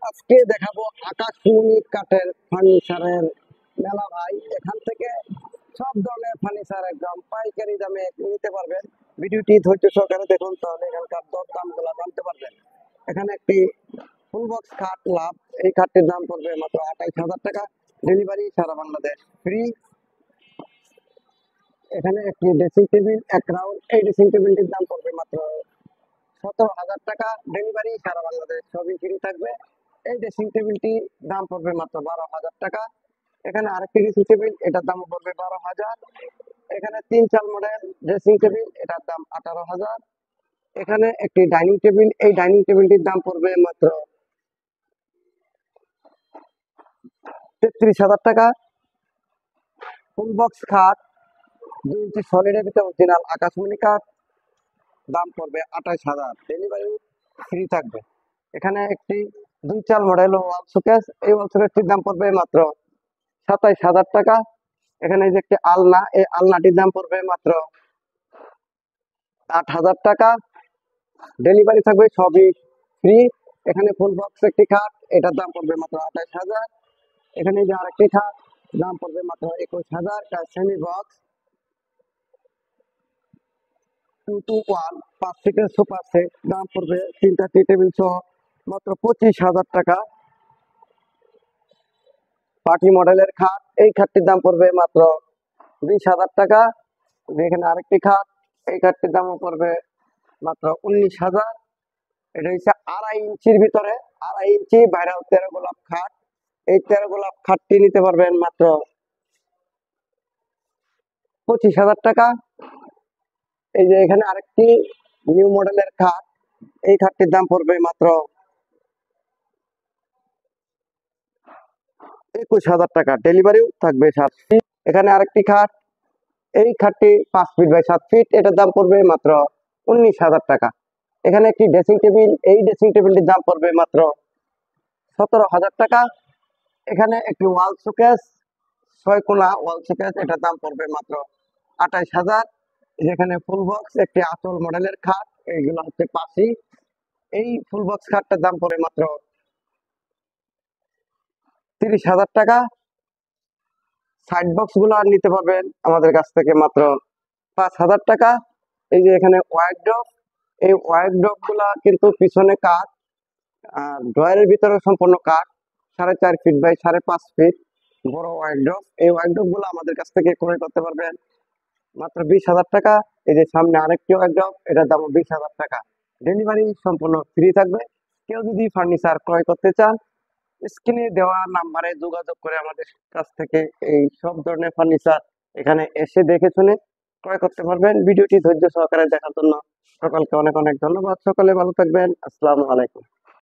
আজকে দেখাবো আকাশমণি কাঠের ফার্নিচারের মেলা ভাই। এখান থেকে সব ধরনের ফার্নিচার একদম পাইকারি দামে নিতে পারবেন। ভিডিওটি ধৈর্য সহকারে দেখুন, তাহলে এখানকার দর দাম গুলা জানতে পারবেন। এখানে একটি ফুল বক্স খাট লাভ, এই খাটটির দাম পড়বে মাত্র 28,000 টাকা। ডেলিভারি সারা বাংলাদেশ ফ্রি। এখানে একটি ড্রেসিং টেবিল এক রাউন্ড, এই ড্রেসিং টেবিলটির দাম পড়বে মাত্র 17,000 টাকা। ডেলিভারি সারা বাংলাদেশ, সবই ফ্রি থাকবে। এই ড্রেসিং টেবিলটি দাম পড়বে মাত্র 12,000 টাকা। এখানে আরেকটি ড্রেসিং টেবিল, এটার দাম পড়বে 12,000। এখানে 3 চাল মডেল ড্রেসিং টেবিল, এটার দাম 18,000। এখানে একটি ডাইনিং টেবিল, এই ডাইনিং টেবিলটির দাম পড়বে মাত্র 33,000 টাকা। ফুল বক্স খাট 2 ইঞ্চি সলিডের ভিতরে অরিজিনাল আকাশমণি কাঠ, দাম পড়বে 28,000। ডেলিভারি ফ্রি থাকবে। এখানে একটি 2 চাল মডেল ওয়াল শোকেস, এই ওয়াল শোকেসটির দাম পড়বে মাত্র 27,000 টাকা। এখানে যে একটি আলনা, এই আলনাটির দাম পড়বে মাত্র 8,000 টাকা। ডেলিভারি থাকবে, সবই ফ্রি। এখানে ফুল বক্স একটি খাট, এটার দাম পড়বে মাত্র 28,000। এখানে যে আরেকটি খাট, দাম পড়বে মাত্র 21,000। সেমি বক্স 2 to 1 5 সিটের সোফা সেট, দাম পড়বে 3টা টি টেবিল সহ মাত্র 25,000 টাকা। পার্টি মডেলের খাট, এই খাটটির দাম পড়বে মাত্র 20,000 টাকা। এখানে আরেকটি খাট, এই খাটটির দামও পড়বে মাত্র 19,000। এটা হচ্ছে 2.5 ইঞ্চির ভিতরে, 2.5 ইঞ্চি বাইরেও 13 গোলাপ খাট। এই 13 গোলাপ খাটটি নিতে পারবেন মাত্র 25,000 টাকা। এই যে এখানে আরেকটি নিউ মডেলের খাট, এই খাটটির দাম পড়বে মাত্র 21,000 টাকা। ডেলিভারিও থাকবে 7 ফিট। এখানে আরেকটি খাট, এই খাটটি 5 ফিট বাই 7 ফিট, এটার দাম পড়বে মাত্র 19,000 টাকা। এখানে একটি ড্রেসিং টেবিল, এই ড্রেসিং টেবিলটির দাম পড়বে মাত্র 17,000 টাকা। এখানে একটি ওয়াল শোকেস 6 কোণা ওয়াল শোকেস, এটার দাম পড়বে মাত্র 28,000। যেখানে ফুল বক্স একটি আঁচল মডেলের খাট, এইগুলো হচ্ছে পাশি। এই ফুল বক্স খাটটার দাম পড়বে মাত্র 30,000 টাকা। সাইড বক্স গুলো আর নিতে পারবেন আমাদের কাছ থেকে মাত্র 5,000 টাকা। এই যে এখানে ওয়ার্ড্রপ, এই ওয়ার্ড্রপ গুলা কিন্তু পিছনে কাঠ আর ড্রয়ারের ভিতরে সম্পূর্ণ কাঠ। 4.5 ফিট বাই 5.5 ফিট বড় ওয়ার্ড্রপ, এই ওয়ার্ড্রপ গুলো আমাদের কাছ থেকে ক্রয় করতে পারবেন মাত্র 20,000 টাকা। এই যে সামনে আরেকটি ওয়ার্ড্রপ, এটার দাম 20,000 টাকা। ডেলিভারি সম্পূর্ণ ফ্রি থাকবে। কেউ যদি ফার্নিচার ক্রয় করতে চান, স্ক্রিনে দেওয়া নাম্বারে যোগাযোগ করে আমাদের কাছ থেকে এই সব ধরনের ফার্নিচার এখানে এসে দেখে শুনে ক্রয় করতে পারবেন। ভিডিওটি ধৈর্য সহকারে দেখার জন্য সকলকে অনেক অনেক ধন্যবাদ। সকলে ভালো থাকবেন। আসসালামু আলাইকুম।